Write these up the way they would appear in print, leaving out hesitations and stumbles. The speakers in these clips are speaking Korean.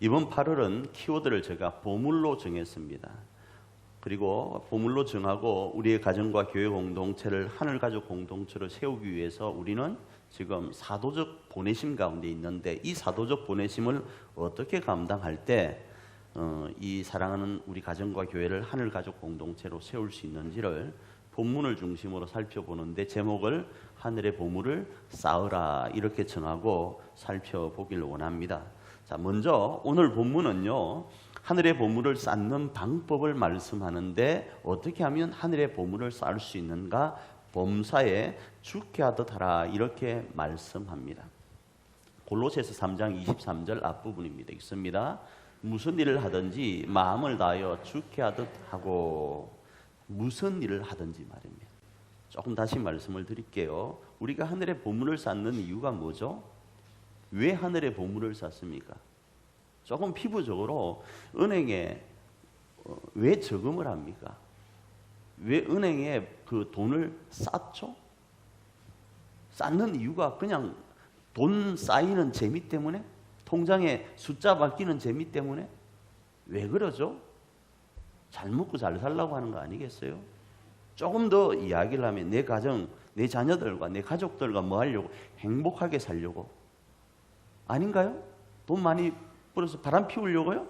이번 8월은 키워드를 제가 보물로 정했습니다. 그리고 보물로 정하고 우리의 가정과 교회 공동체를 하늘가족 공동체로 세우기 위해서 우리는 지금 사도적 보내심 가운데 있는데, 이 사도적 보내심을 어떻게 감당할 때 이 사랑하는 우리 가정과 교회를 하늘가족 공동체로 세울 수 있는지를 본문을 중심으로 살펴보는데, 제목을 하늘의 보물을 쌓으라 이렇게 정하고 살펴보길 원합니다. 자, 먼저 오늘 본문은요, 하늘의 보물을 쌓는 방법을 말씀하는데, 어떻게 하면 하늘의 보물을 쌓을 수 있는가? 범사에 죽게 하듯 하라 이렇게 말씀합니다. 골로새서 3장 23절 앞부분입니다. 읽습니다. 무슨 일을 하든지 마음을 다하여 죽게 하듯 하고, 무슨 일을 하든지 말입니다. 조금 다시 말씀을 드릴게요. 우리가 하늘의 보물을 쌓는 이유가 뭐죠? 왜 하늘의 보물을 쌓습니까? 조금 피부적으로 은행에 왜 저금을 합니까? 왜 은행에 그 돈을 쌓죠? 쌓는 이유가 그냥 돈 쌓이는 재미 때문에? 통장에 숫자 바뀌는 재미 때문에? 왜 그러죠? 잘 먹고 잘 살라고 하는 거 아니겠어요? 조금 더 이야기를 하면 내 가정, 내 자녀들과 내 가족들과 뭐 하려고? 행복하게 살려고. 아닌가요? 돈 많이 벌어서 바람 피우려고요?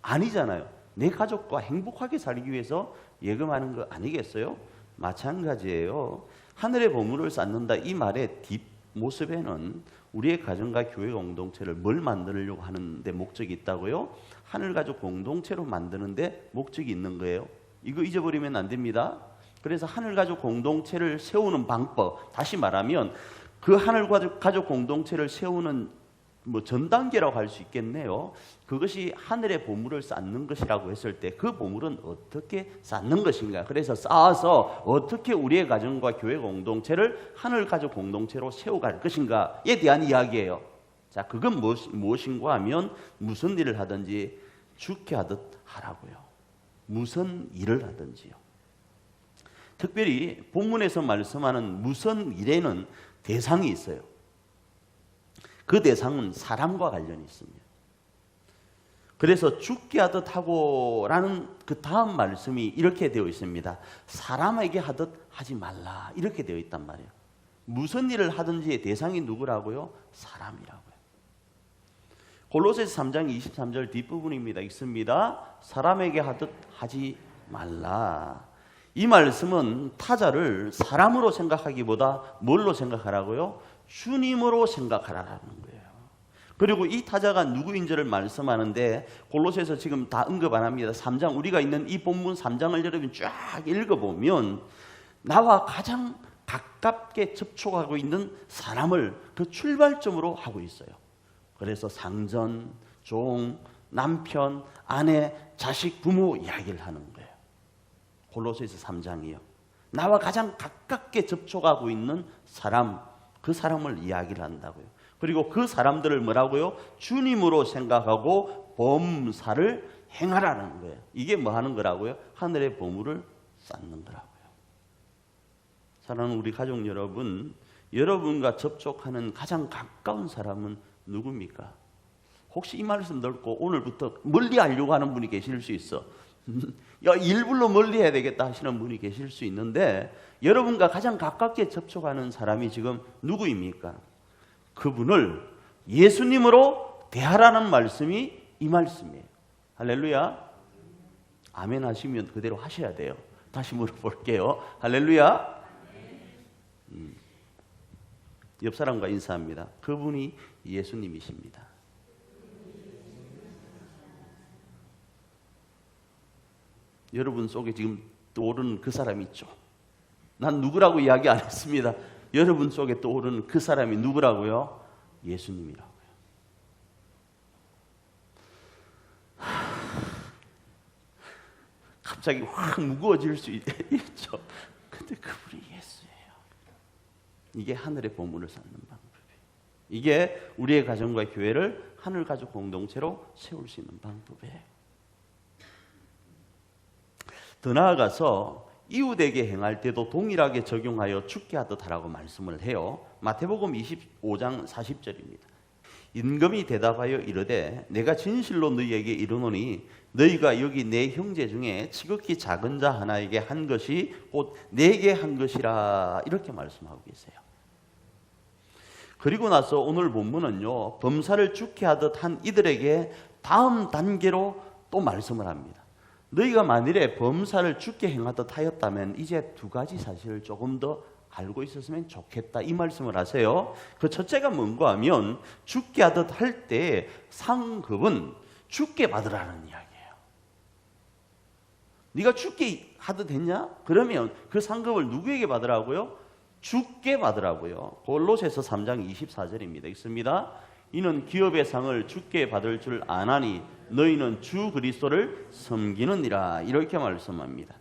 아니잖아요. 내 가족과 행복하게 살기 위해서 예금하는 거 아니겠어요? 마찬가지예요. 하늘의 보물을 쌓는다 이 말의 뒷모습에는 우리의 가정과 교회 공동체를 뭘 만들려고 하는데 목적이 있다고요? 하늘가족 공동체로 만드는데 목적이 있는 거예요. 이거 잊어버리면 안 됩니다. 그래서 하늘가족 공동체를 세우는 방법, 다시 말하면 그 하늘가족 공동체를 세우는 전 단계라고 할 수 있겠네요. 그것이 하늘의 보물을 쌓는 것이라고 했을 때 그 보물은 어떻게 쌓는 것인가? 그래서 쌓아서 어떻게 우리의 가정과 교회 공동체를 하늘가족 공동체로 세워갈 것인가에 대한 이야기예요. 자, 그건 무엇인가 하면 무슨 일을 하든지 죽게 하듯 하라고요. 무슨 일을 하든지요. 특별히 본문에서 말씀하는 무슨 일에는 대상이 있어요. 그 대상은 사람과 관련이 있습니다. 그래서 죽게 하듯 하고라는 그 다음 말씀이 이렇게 되어 있습니다. 사람에게 하듯 하지 말라 이렇게 되어 있단 말이에요. 무슨 일을 하든지의 대상이 누구라고요? 사람이라고요. 골로새서 3장 23절 뒷부분입니다. 읽습니다. 사람에게 하듯 하지 말라. 이 말씀은 타자를 사람으로 생각하기보다 뭘로 생각하라고요? 주님으로 생각하라는 거예요. 그리고 이 타자가 누구인지를 말씀하는데, 골로새서 지금 다 언급 안 합니다. 3장, 우리가 있는 이 본문 3장을 여러분 쫙 읽어보면 나와 가장 가깝게 접촉하고 있는 사람을 그 출발점으로 하고 있어요. 그래서 상전, 종, 남편, 아내, 자식, 부모 이야기를 하는 거예요. 골로새서 3장이요. 나와 가장 가깝게 접촉하고 있는 사람, 그 사람을 이야기를 한다고요. 그리고 그 사람들을 뭐라고요? 주님으로 생각하고 범사를 행하라는 거예요. 이게 뭐 하는 거라고요? 하늘의 보물을 쌓는 거라고요. 사랑하는 우리 가족 여러분, 여러분과 접촉하는 가장 가까운 사람은 누굽니까? 혹시 이 말씀 듣고 오늘부터 멀리 하려고 하는 분이 계실 수 있어. 야, 일부러 멀리 해야 되겠다 하시는 분이 계실 수 있는데, 여러분과 가장 가깝게 접촉하는 사람이 지금 누구입니까? 그분을 예수님으로 대하라는 말씀이 이 말씀이에요. 할렐루야. 아멘 하시면 그대로 하셔야 돼요. 다시 물어볼게요. 할렐루야. 옆 사람과 인사합니다. 그분이 예수님이십니다. 여러분 속에 지금 떠오르는 그 사람이 있죠. 난 누구라고 이야기 안 했습니다. 여러분 속에 떠오르는 그 사람이 누구라고요? 예수님이라고요. 갑자기 확 무거워질 수 있죠. 근데 그분이 예수예요. 이게 하늘의 보물을 쌓는 방법이에요. 이게 우리의 가정과 교회를 하늘가족 공동체로 세울 수 있는 방법이에요. 더 나아가서 이웃에게 행할 때도 동일하게 적용하여 죽게 하듯 하라고 말씀을 해요. 마태복음 25장 40절입니다. 임금이 대답하여 이르되 내가 진실로 너희에게 이르노니 너희가 여기 내 형제 중에 지극히 작은 자 하나에게 한 것이 곧 내게 한 것이라 이렇게 말씀하고 계세요. 그리고 나서 오늘 본문은요, 범사를 죽게 하듯 한 이들에게 다음 단계로 또 말씀을 합니다. 너희가 만일에 범사를 죽게 행하듯 하였다면 이제 두 가지 사실을 조금 더 알고 있었으면 좋겠다 이 말씀을 하세요. 그 첫째가 뭔가 하면 죽게 하듯 할 때 상급은 죽게 받으라는 이야기예요. 네가 죽게 하듯 했냐? 그러면 그 상급을 누구에게 받으라고요? 죽게 받으라고요. 골로새서 3장 24절입니다. 읽습니다. 이는 기업의 상을 죽게 받을 줄 아나니 너희는 주 그리스도를 섬기느니라 이렇게 말씀합니다.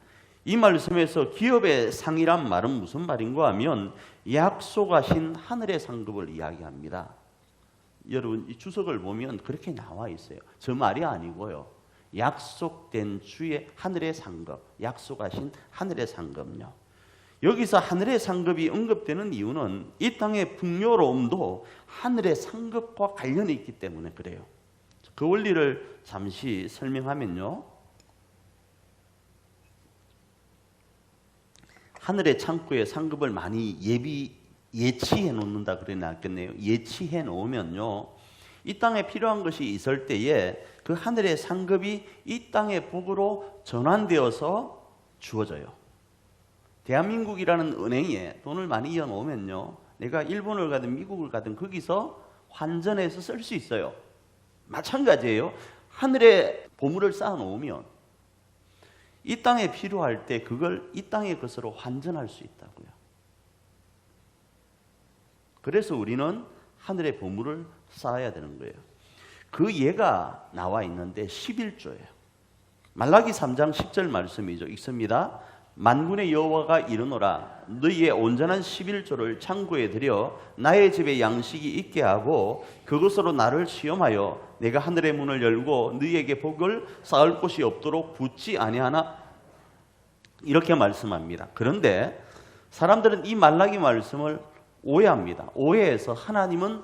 이 말씀에서 기업의 상이란 말은 무슨 말인가 하면 약속하신 하늘의 상급을 이야기합니다. 여러분 이 주석을 보면 그렇게 나와 있어요. 저 말이 아니고요. 약속된 주의 하늘의 상급, 약속하신 하늘의 상급요. 여기서 하늘의 상급이 언급되는 이유는 이 땅의 풍요로움도 하늘의 상급과 관련이 있기 때문에 그래요. 그 원리를 잠시 설명하면요. 하늘의 창고에 상급을 많이 예치해 놓는다 그래 놨겠네요. 예치해 놓으면요. 이 땅에 필요한 것이 있을 때에 그 하늘의 상급이 이 땅의 복으로 전환되어서 주어져요. 대한민국이라는 은행에 돈을 많이 이어 놓으면요. 내가 일본을 가든 미국을 가든 거기서 환전해서 쓸 수 있어요. 마찬가지예요. 하늘에 보물을 쌓아 놓으면 이 땅에 필요할 때 그걸 이 땅의 것으로 환전할 수 있다고요. 그래서 우리는 하늘의 보물을 쌓아야 되는 거예요. 그 예가 나와 있는데 11조예요. 말라기 3장 10절 말씀이죠. 읽습니다. 만군의 여호와가 이르노라 너희의 온전한 11조를 창고에 들여 나의 집에 양식이 있게 하고 그것으로 나를 시험하여 내가 하늘의 문을 열고 너희에게 복을 쌓을 곳이 없도록 붙지 아니하나 이렇게 말씀합니다. 그런데 사람들은 이 말라기 말씀을 오해합니다. 오해해서 하나님은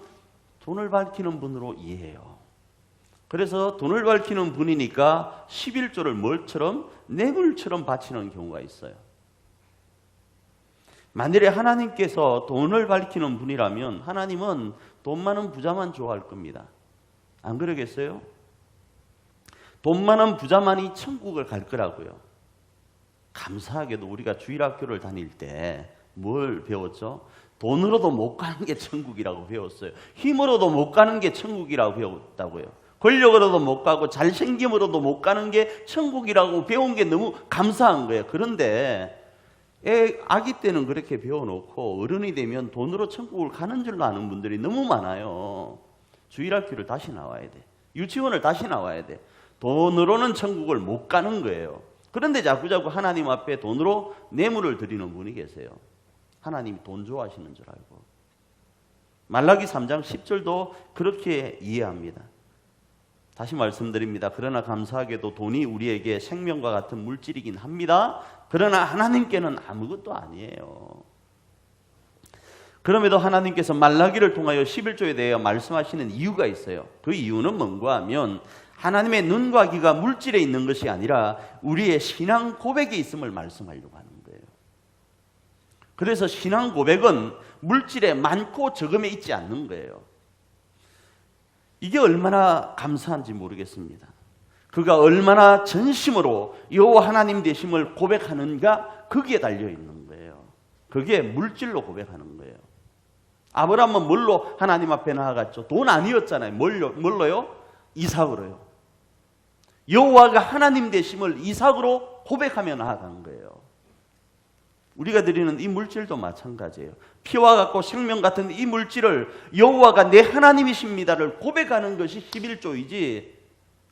돈을 밝히는 분으로 이해해요. 그래서 돈을 밝히는 분이니까 11조를 뭘처럼 뇌물처럼 바치는 경우가 있어요. 만일에 하나님께서 돈을 밝히는 분이라면 하나님은 돈 많은 부자만 좋아할 겁니다. 안 그러겠어요? 돈 많은 부자만이 천국을 갈 거라고요. 감사하게도 우리가 주일학교를 다닐 때 뭘 배웠죠? 돈으로도 못 가는 게 천국이라고 배웠어요. 힘으로도 못 가는 게 천국이라고 배웠다고요. 권력으로도 못 가고 잘생김으로도 못 가는 게 천국이라고 배운 게 너무 감사한 거예요. 그런데 아기 때는 그렇게 배워놓고 어른이 되면 돈으로 천국을 가는 줄로 아는 분들이 너무 많아요. 주일학교를 다시 나와야 돼. 유치원을 다시 나와야 돼. 돈으로는 천국을 못 가는 거예요. 그런데 자꾸자꾸 하나님 앞에 돈으로 뇌물을 드리는 분이 계세요. 하나님이 돈 좋아하시는 줄 알고. 말라기 3장 10절도 그렇게 이해합니다. 다시 말씀드립니다. 그러나 감사하게도 돈이 우리에게 생명과 같은 물질이긴 합니다. 그러나 하나님께는 아무것도 아니에요. 그럼에도 하나님께서 말라기를 통하여 11조에 대해 말씀하시는 이유가 있어요. 그 이유는 뭔가 하면 하나님의 눈과 귀가 물질에 있는 것이 아니라 우리의 신앙 고백에 있음을 말씀하려고 하는 거예요. 그래서 신앙 고백은 물질에 많고 적음에 있지 않는 거예요. 이게 얼마나 감사한지 모르겠습니다. 그가 얼마나 전심으로 여호와 하나님 되심을 고백하는가 거기에 달려 있는 거예요. 그게 물질로 고백하는 거예요. 아브라함은 뭘로 하나님 앞에 나아갔죠? 돈 아니었잖아요. 뭘로요? 이삭으로요. 여호와가 하나님 되심을 이삭으로 고백하며 나아간 거예요. 우리가 드리는 이 물질도 마찬가지예요. 피와 같고 생명 같은 이 물질을 여호와가 내 하나님이십니다를 고백하는 것이 11조이지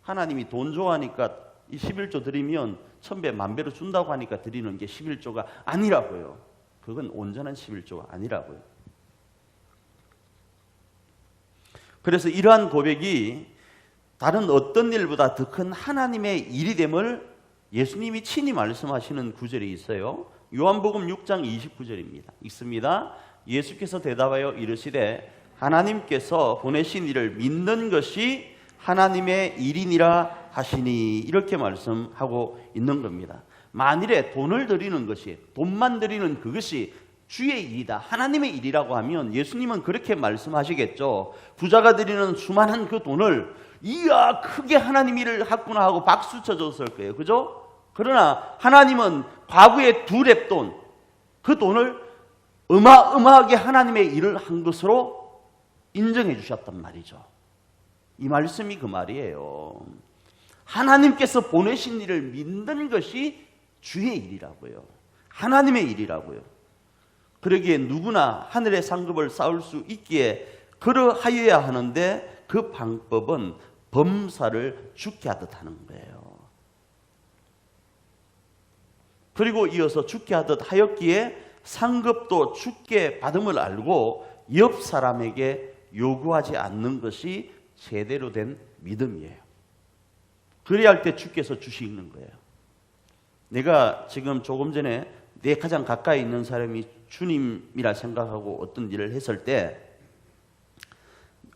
하나님이 돈 좋아하니까 이 11조 드리면 1000배 만배로 준다고 하니까 드리는 게 11조가 아니라고요. 그건 온전한 11조가 아니라고요. 그래서 이러한 고백이 다른 어떤 일보다 더 큰 하나님의 일이 됨을 예수님이 친히 말씀하시는 구절이 있어요. 요한복음 6장 29절입니다. 읽습니다. 예수께서 대답하여 이르시되 하나님께서 보내신 이를 믿는 것이 하나님의 일이니라 하시니 이렇게 말씀하고 있는 겁니다. 만일에 돈을 드리는 것이, 돈만 드리는 그것이 주의 일이다, 하나님의 일이라고 하면 예수님은 그렇게 말씀하시겠죠. 부자가 드리는 수많은 그 돈을 이야 크게 하나님 일을 했구나 하고 박수 쳐줬을 거예요. 그죠? 그러나 하나님은 과거의 2렙돈, 그 돈을 어마어마하게 하나님의 일을 한 것으로 인정해 주셨단 말이죠. 이 말씀이 그 말이에요. 하나님께서 보내신 일을 믿는 것이 주의 일이라고요. 하나님의 일이라고요. 그러기에 누구나 하늘의 상급을 쌓을 수 있기에 그러하여야 하는데 그 방법은 범사를 죽게 하듯 하는 거예요. 그리고 이어서 죽게 하듯 하였기에 상급도 죽게 받음을 알고 옆 사람에게 요구하지 않는 것이 제대로 된 믿음이에요. 그래야 할 때 주께서 주시는 거예요. 내가 지금 조금 전에 내 가장 가까이 있는 사람이 주님이라 생각하고 어떤 일을 했을 때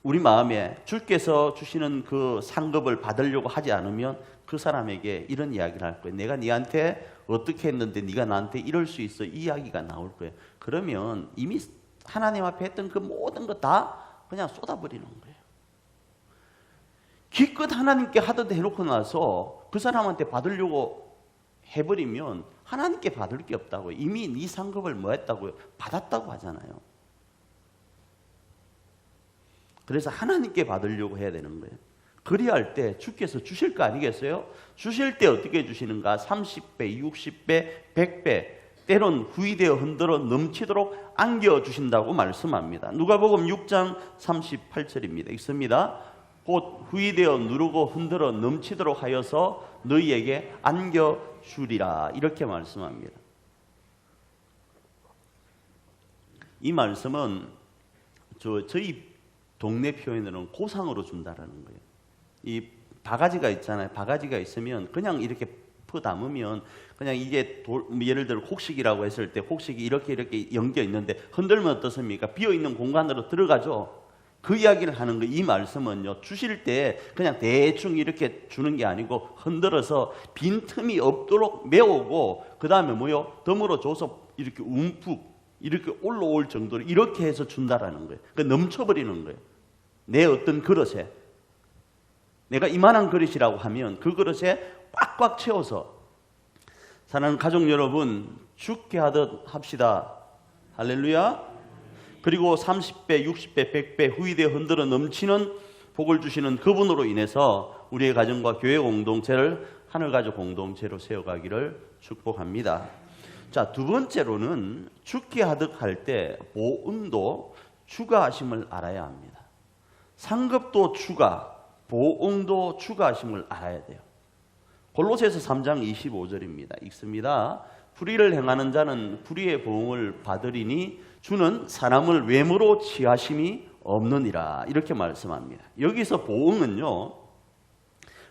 우리 마음에 주께서 주시는 그 상급을 받으려고 하지 않으면 그 사람에게 이런 이야기를 할 거예요. 내가 네한테 어떻게 했는데 네가 나한테 이럴 수 있어, 이 이야기가 나올 거예요. 그러면 이미 하나님 앞에 했던 그 모든 거 다 그냥 쏟아버리는 거예요. 기껏 하나님께 하듯 해놓고 나서 그 사람한테 받으려고 해버리면 하나님께 받을 게 없다고요. 이미 네 상급을 뭐 했다고요? 받았다고 하잖아요. 그래서 하나님께 받으려고 해야 되는 거예요. 그리야 할 때 주께서 주실 거 아니겠어요? 주실 때 어떻게 주시는가? 30배, 60배, 100배, 때론 후이되어 흔들어 넘치도록 안겨주신다고 말씀합니다. 누가복음 6장 38절입니다. 읽습니다. 곧 후이되어 누르고 흔들어 넘치도록 하여서 너희에게 안겨주리라. 이렇게 말씀합니다. 이 말씀은 저희 동네 표현으로는 고상으로 준다라는 거예요. 이 바가지가 있잖아요. 바가지가 있으면 그냥 이렇게 퍼 담으면 그냥 이게 예를 들어 곡식이라고 했을 때 곡식이 이렇게 연겨 있는데 흔들면 어떻습니까? 비어 있는 공간으로 들어가죠. 그 이야기를 하는 거예요. 이 말씀은요, 주실 때 그냥 대충 이렇게 주는 게 아니고 흔들어서 빈틈이 없도록 메우고 그 다음에 뭐요? 덤으로 줘서 이렇게 움푹 이렇게 올라올 정도로 이렇게 해서 준다라는 거예요. 그러니까 넘쳐버리는 거예요. 내 어떤 그릇에 내가 이만한 그릇이라고 하면 그 그릇에 꽉꽉 채워서. 사랑하는 가족 여러분, 죽게 하듯 합시다. 할렐루야. 그리고 30배, 60배, 100배 후이되어 흔들어 넘치는 복을 주시는 그분으로 인해서 우리의 가정과 교회 공동체를 하늘가족 공동체로 세워가기를 축복합니다. 자, 두 번째로는 죽게 하듯 할 때 보응도 추가하심을 알아야 합니다. 상급도 추가, 보응도 추가하심을 알아야 돼요. 골로새서 3장 25절입니다. 읽습니다. 불의를 행하는 자는 불의의 보응을 받으리니 주는 사람을 외모로 취하심이 없느니라. 이렇게 말씀합니다. 여기서 보응은요,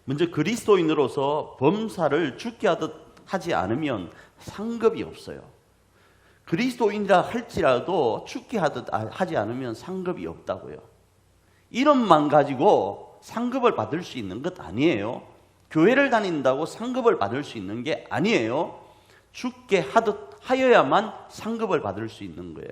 먼저 그리스도인으로서 범사를 죽게 하듯 하지 않으면 상급이 없어요. 그리스도인이라 할지라도 죽게 하듯 하지 않으면 상급이 없다고요. 이름만 가지고 상급을 받을 수 있는 것 아니에요. 교회를 다닌다고 상급을 받을 수 있는 게 아니에요. 죽게 하듯 하여야만 상급을 받을 수 있는 거예요.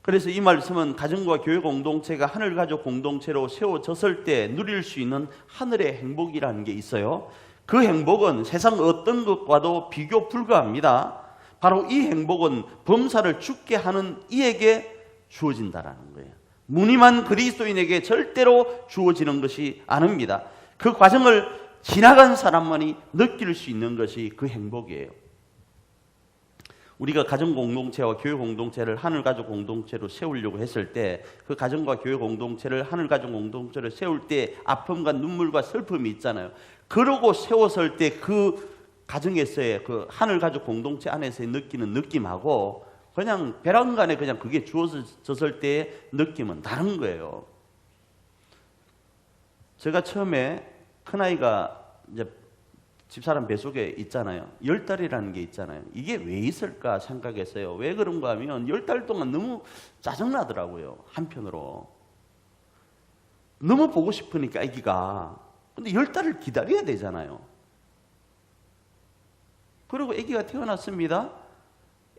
그래서 이 말씀은 가정과 교회 공동체가 하늘가족 공동체로 세워졌을 때 누릴 수 있는 하늘의 행복이라는 게 있어요. 그 행복은 세상 어떤 것과도 비교 불가합니다. 바로 이 행복은 범사를 죽게 하는 이에게 주어진다라는 거예요. 무늬만 그리스도인에게 절대로 주어지는 것이 아닙니다. 그 과정을 지나간 사람만이 느낄 수 있는 것이 그 행복이에요. 우리가 가정 공동체와 교회 공동체를 하늘가족 공동체로 세우려고 했을 때 그 가정과 교회 공동체를 하늘가족 공동체로 세울 때 아픔과 눈물과 슬픔이 있잖아요. 그러고 세웠을 때 그 가정에서의 그 하늘가족 공동체 안에서의 느끼는 느낌하고 그냥 벼랑간에 그냥 그게 주어졌을 때의 느낌은 다른 거예요. 제가 처음에 큰아이가 이제 집사람 뱃속에 있잖아요. 10달이라는 게 있잖아요. 이게 왜 있을까 생각했어요. 왜 그런가 하면 10달 동안 너무 짜증나더라고요. 한편으로. 너무 보고 싶으니까 아기가. 근데 10달을 기다려야 되잖아요. 그리고 아기가 태어났습니다.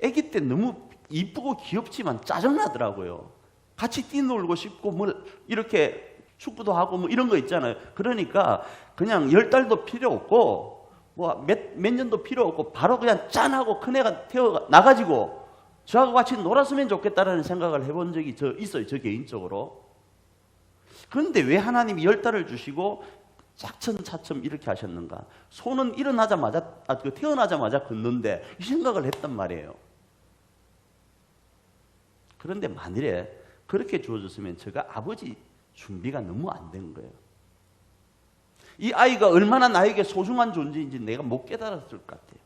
아기 때 너무 이쁘고 귀엽지만 짜증나더라고요. 같이 뛰놀고 싶고 뭐 이렇게 축구도 하고 뭐 이런 거 있잖아요. 그러니까 그냥 10달도 필요 없고 뭐 몇 년도 필요 없고 바로 그냥 짠하고 큰애가 태어나가지고 저하고 같이 놀았으면 좋겠다라는 생각을 해본 적이 있어요. 저 개인적으로. 그런데 왜 하나님이 10달을 주시고 차츰차츰 이렇게 하셨는가? 소는 태어나자마자 걷는데 이 생각을 했단 말이에요. 그런데 만일에 그렇게 주어졌으면 제가 아버지 준비가 너무 안 된 거예요. 이 아이가 얼마나 나에게 소중한 존재인지 내가 못 깨달았을 것 같아요.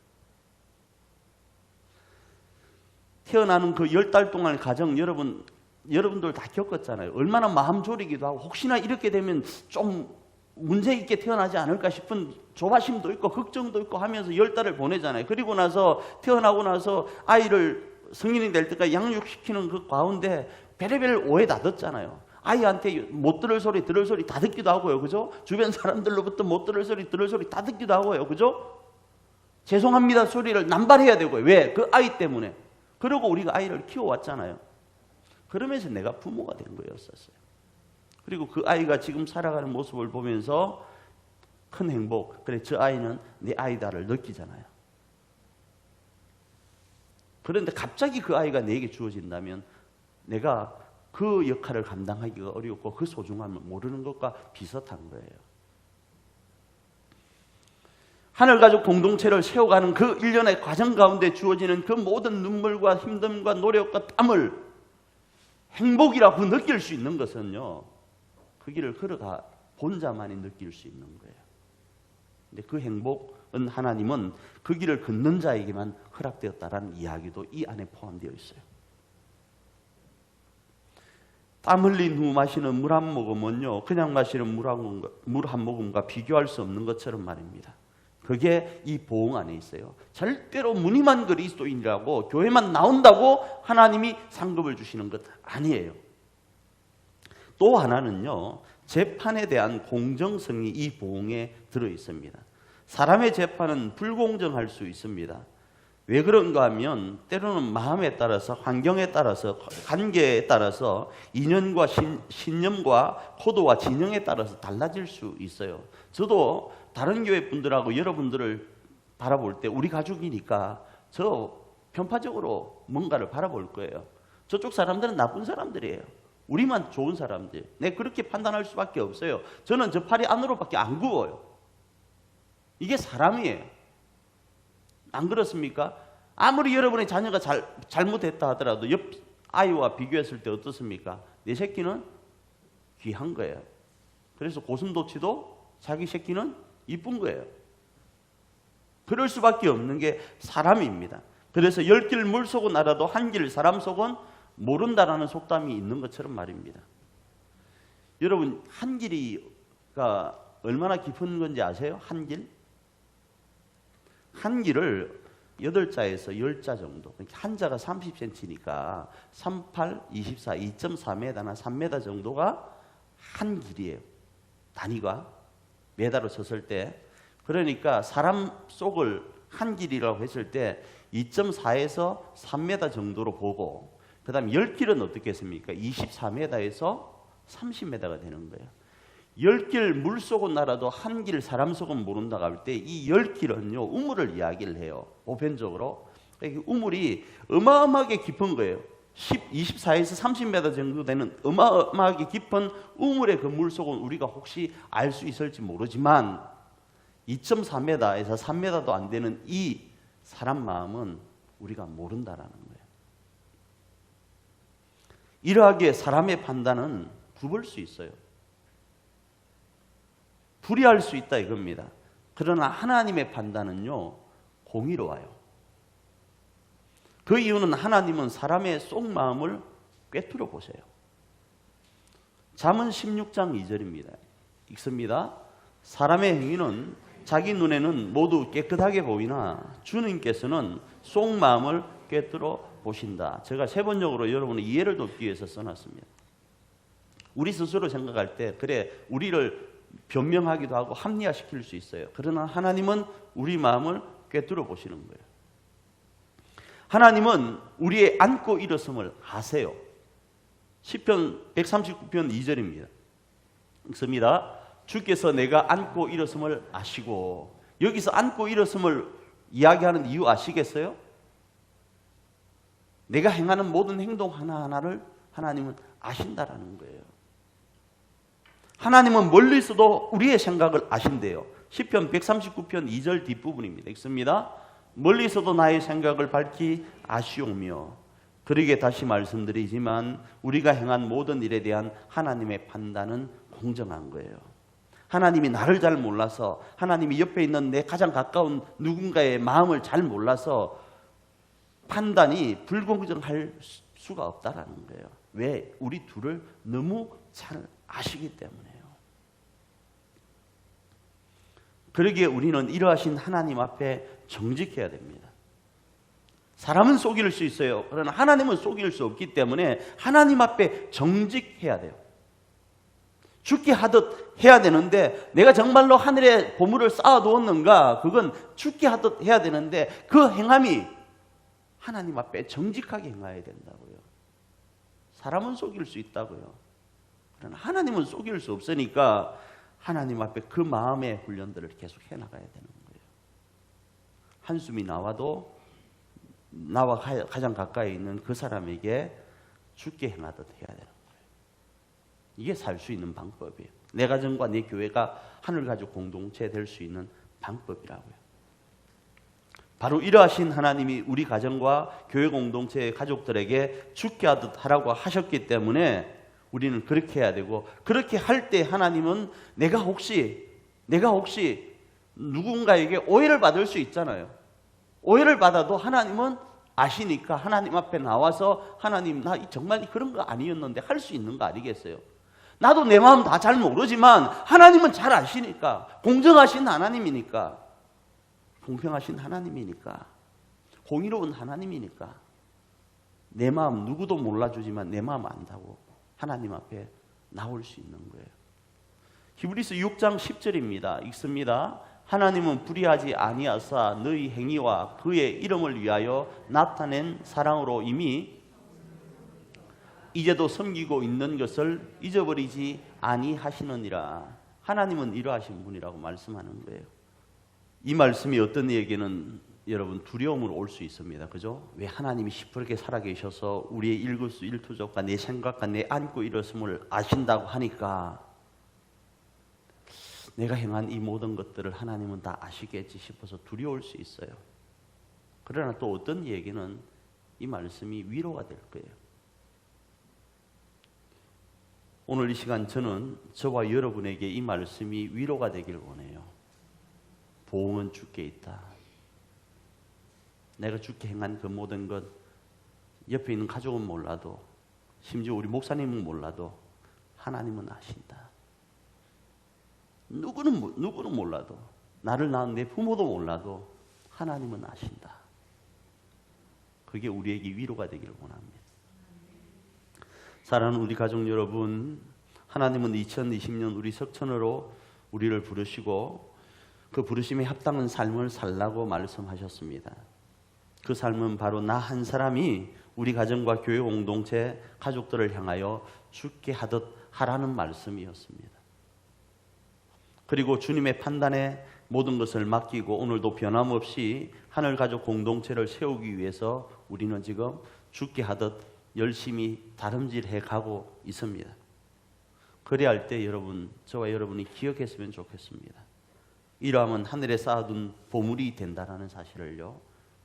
태어나는 그 10달 동안의 가정 여러분들 다 겪었잖아요. 얼마나 마음 졸이기도 하고 혹시나 이렇게 되면 좀 문제 있게 태어나지 않을까 싶은 조바심도 있고 걱정도 있고 하면서 10달을 보내잖아요. 그리고 나서 태어나고 나서 아이를 성인이 될 때까지 양육시키는 그 가운데 별의별 오해 다 듣잖아요. 아이한테 못 들을 소리, 들을 소리 다 듣기도 하고요. 그죠? 주변 사람들로부터 못 들을 소리, 들을 소리 다 듣기도 하고요. 그죠? 죄송합니다 소리를 남발해야 되고요. 왜? 그 아이 때문에. 그리고 우리가 아이를 키워왔잖아요. 그러면서 내가 부모가 된 거였었어요. 그리고 그 아이가 지금 살아가는 모습을 보면서 큰 행복, 그래 저 아이는 내 아이다를 느끼잖아요. 그런데 갑자기 그 아이가 내게 주어진다면 내가 그 역할을 감당하기가 어렵고 그 소중함을 모르는 것과 비슷한 거예요. 하늘가족 공동체를 세워가는 그 일련의 과정 가운데 주어지는 그 모든 눈물과 힘듦과 노력과 땀을 행복이라고 느낄 수 있는 것은요, 그 길을 걸어가 본 자만이 느낄 수 있는 거예요. 근데 그 행복은 하나님은 그 길을 걷는 자에게만 허락되었다라는 이야기도 이 안에 포함되어 있어요. 땀 흘린 후 마시는 물 한 모금은요, 그냥 마시는 물 한 모금과 비교할 수 없는 것처럼 말입니다. 그게 이 보응 안에 있어요. 절대로 무늬만 그리스도인이라고 교회만 나온다고 하나님이 상급을 주시는 것 아니에요. 또 하나는요, 재판에 대한 공정성이 이 보응에 들어 있습니다. 사람의 재판은 불공정할 수 있습니다. 왜 그런가 하면 때로는 마음에 따라서, 환경에 따라서, 관계에 따라서, 인연과 신념과 코드와 진영에 따라서 달라질 수 있어요. 저도 다른 교회 분들하고 여러분들을 바라볼 때 우리 가족이니까 저 편파적으로 뭔가를 바라볼 거예요. 저쪽 사람들은 나쁜 사람들이에요. 우리만 좋은 사람들. 네, 그렇게 판단할 수밖에 없어요. 저는 저 팔이 안으로밖에 안 굽어요. 이게 사람이에요. 안 그렇습니까? 아무리 여러분의 자녀가 잘못했다 하더라도 옆 아이와 비교했을 때 어떻습니까? 내 새끼는 귀한 거예요. 그래서 고슴도치도 자기 새끼는 이쁜 거예요. 그럴 수밖에 없는 게 사람입니다. 그래서 10길 물속은 알아도 한 길 사람 속은 모른다라는 속담이 있는 것처럼 말입니다. 여러분, 한 길이가 얼마나 깊은 건지 아세요? 한 길? 한 길을 8자에서 10자 정도, 한자가 30cm니까 38, 24, 2.4m나 3m 정도가 한 길이에요. 단위가 메다로 쳤을 때. 그러니까 사람 속을 한 길이라고 했을 때 2.4에서 3m 정도로 보고, 그 다음 10길은 어떻게 했습니까? 24m에서 30m가 되는 거예요. 10길 물속은 알아도 한 길 사람 속은 모른다고 할 때 이 10길은요, 우물을 이야기를 해요. 보편적으로. 우물이 어마어마하게 깊은 거예요. 24에서 30m 정도 되는 어마어마하게 깊은 우물의 그 물속은 우리가 혹시 알 수 있을지 모르지만 2.4m에서 3m도 안 되는 이 사람 마음은 우리가 모른다라는 거예요. 이러하기에 사람의 판단은 굽을 수 있어요. 불의할 수 있다 이겁니다. 그러나 하나님의 판단은요, 공의로워요. 그 이유는 하나님은 사람의 속마음을 꿰뚫어 보세요. 잠언 16장 2절입니다. 읽습니다. 사람의 행위는 자기 눈에는 모두 깨끗하게 보이나 주님께서는 속마음을 꿰뚫어 보신다. 제가 세번역으로 여러분의 이해를 돕기 위해서 써놨습니다. 우리 스스로 생각할 때 그래 우리를 변명하기도 하고 합리화시킬 수 있어요. 그러나 하나님은 우리 마음을 꿰뚫어 보시는 거예요. 하나님은 우리의 안고 일어섬을 아세요. 시편 139편 2절입니다. 읽습니다. 주께서 내가 안고 일어섬을 아시고. 여기서 안고 일어섬을 이야기하는 이유 아시겠어요? 내가 행하는 모든 행동 하나하나를 하나님은 아신다라는 거예요. 하나님은 멀리서도 우리의 생각을 아신대요. 시편 139편 2절 뒷부분입니다. 읽습니다. 멀리서도 나의 생각을 밝히 아시오며. 그러게 다시 말씀드리지만 우리가 행한 모든 일에 대한 하나님의 판단은 공정한 거예요. 하나님이 나를 잘 몰라서, 하나님이 옆에 있는 내 가장 가까운 누군가의 마음을 잘 몰라서 판단이 불공정할 수가 없다라는 거예요. 왜? 우리 둘을 너무 잘 아시기 때문에요. 그러기에 우리는 이러하신 하나님 앞에 정직해야 됩니다. 사람은 속일 수 있어요. 그러나 하나님은 속일 수 없기 때문에 하나님 앞에 정직해야 돼요. 죽게 하듯 해야 되는데 내가 정말로 하늘에 보물을 쌓아두었는가? 그건 죽게 하듯 해야 되는데 그 행함이 하나님 앞에 정직하게 행해야 된다고요. 사람은 속일 수 있다고요. 그러나 하나님은 속일 수 없으니까 하나님 앞에 그 마음의 훈련들을 계속 해나가야 되는 거예요. 한숨이 나와도 나와 가장 가까이 있는 그 사람에게 죽게 행하듯 해야 되는 거예요. 이게 살 수 있는 방법이에요. 내 가정과 내 교회가 하늘가족 공동체 될 수 있는 방법이라고요. 바로 이러하신 하나님이 우리 가정과 교회 공동체의 가족들에게 죽게 하듯 하라고 하셨기 때문에 우리는 그렇게 해야 되고, 그렇게 할 때 하나님은 내가 혹시 누군가에게 오해를 받을 수 있잖아요. 오해를 받아도 하나님은 아시니까 하나님 앞에 나와서 하나님 나 정말 그런 거 아니었는데 할 수 있는 거 아니겠어요? 나도 내 마음 다 잘 모르지만 하나님은 잘 아시니까, 공정하신 하나님이니까, 공평하신 하나님이니까, 공의로운 하나님이니까 내 마음 누구도 몰라주지만 내 마음 안다고 하나님 앞에 나올 수 있는 거예요. 히브리서 6장 10절입니다. 읽습니다. 하나님은 불의하지 아니하사 너희 행위와 그의 이름을 위하여 나타낸 사랑으로 이미 이제도 섬기고 있는 것을 잊어버리지 아니하시느니라. 하나님은 이러하신 분이라고 말씀하는 거예요. 이 말씀이 어떤 이에게는 여러분 두려움으로 올 수 있습니다. 그죠? 왜 하나님이 시퍼렇게 살아계셔서 우리의 일거수일투족과 내 생각과 내 안고 일어섬을 아신다고 하니까 내가 행한 이 모든 것들을 하나님은 다 아시겠지 싶어서 두려울 수 있어요. 그러나 또 어떤 이에게는 이 말씀이 위로가 될 거예요. 오늘 이 시간 저는 저와 여러분에게 이 말씀이 위로가 되길 원해요. 보응은 주께 있다. 내가 주께 행한 그 모든 것 옆에 있는 가족은 몰라도, 심지어 우리 목사님은 몰라도 하나님은 아신다. 누구는 몰라도, 나를 낳은 내 부모도 몰라도 하나님은 아신다. 그게 우리에게 위로가 되기를 원합니다. 사랑하는 우리 가족 여러분, 하나님은 2020년 우리 석천으로 우리를 부르시고 그 부르심에 합당한 삶을 살라고 말씀하셨습니다. 그 삶은 바로 나 한 사람이 우리 가정과 교회 공동체 가족들을 향하여 죽게 하듯 하라는 말씀이었습니다. 그리고 주님의 판단에 모든 것을 맡기고 오늘도 변함없이 하늘가족 공동체를 세우기 위해서 우리는 지금 죽게 하듯 열심히 다름질해 가고 있습니다. 그래야 할 때 여러분, 저와 여러분이 기억했으면 좋겠습니다. 이러하면 하늘에 쌓아둔 보물이 된다는 사실을요.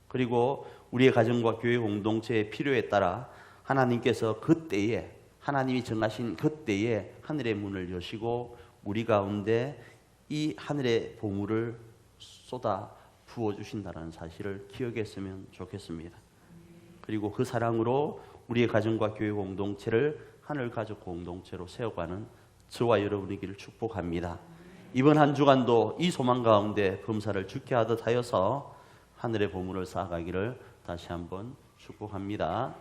그리고 우리의 가정과 교회 공동체의 필요에 따라 하나님께서 그때에, 하나님이 정하신 그때에 하늘의 문을 여시고 우리 가운데 이 하늘의 보물을 쏟아 부어주신다는 사실을 기억했으면 좋겠습니다. 그리고 그 사랑으로 우리의 가정과 교회 공동체를 하늘가족 공동체로 세워가는 저와 여러분이기를 축복합니다. 이번 한 주간도 이 소망 가운데 범사를 죽게 하듯 하여서 하늘의 보물을 쌓아가기를 다시 한번 축복합니다.